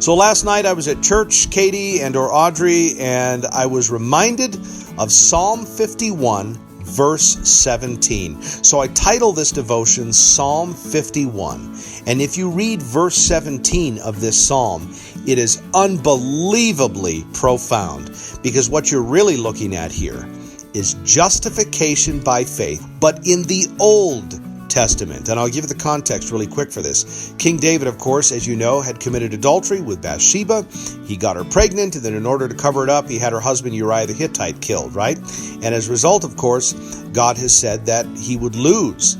So last night I was at church, Katie or Audrey, and I was reminded of Psalm 51, verse 17. So I title this devotion Psalm 51. And if you read verse 17 of this psalm, it is unbelievably profound, because what you're really looking at here is justification by faith, but in the Old Testament. And I'll give you the context really quick for this. King David, of course, as you know, had committed adultery with Bathsheba. He got her pregnant, and then in order to cover it up, he had her husband Uriah the Hittite killed, right? And as a result, of course, God has said that he would lose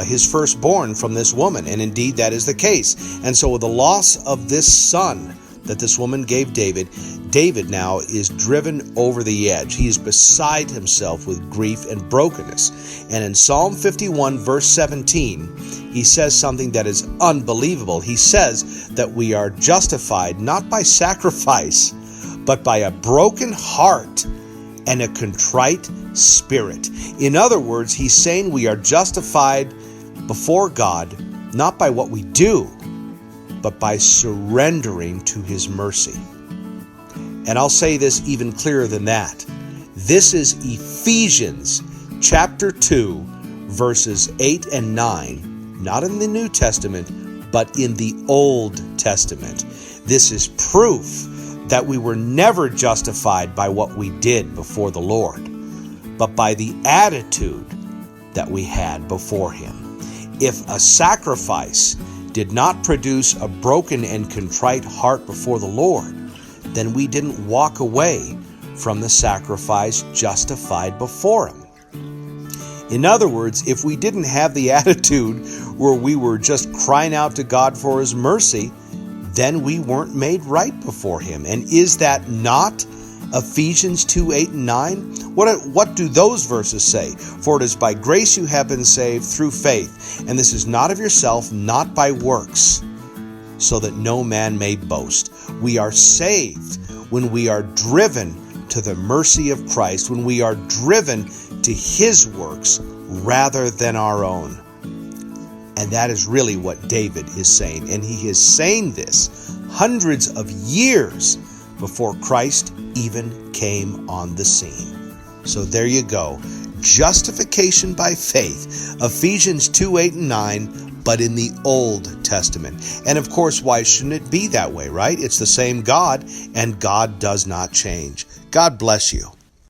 his firstborn from this woman, and indeed that is the case. And so with the loss of this son that this woman gave David, David now is driven over the edge. He is beside himself with grief and brokenness. And in Psalm 51, verse 17, he says something that is unbelievable. He says that we are justified not by sacrifice, but by a broken heart and a contrite spirit. In other words, he's saying we are justified before God not by what we do, but by surrendering to his mercy. And I'll say this even clearer than that. This is Ephesians chapter 2, verses 8 and 9, not in the New Testament, but in the Old Testament. This is proof that we were never justified by what we did before the Lord, but by the attitude that we had before him. If a sacrifice did not produce a broken and contrite heart before the Lord, then we didn't walk away from the sacrifice justified before him. In other words, if we didn't have the attitude where we were just crying out to God for his mercy, then we weren't made right before him. And is that not Ephesians 2, 8 and 9? What do those verses say? For it is by grace you have been saved through faith, and this is not of yourself, not by works, so that no man may boast. We are saved when we are driven to the mercy of Christ, when we are driven to his works rather than our own. And that is really what David is saying. And he is saying this hundreds of years before Christ even came on the scene. So there you go. Justification by faith. Ephesians 2, 8 and 9, but in the Old Testament. And of course, why shouldn't it be that way, right? It's the same God, and God does not change. God bless you.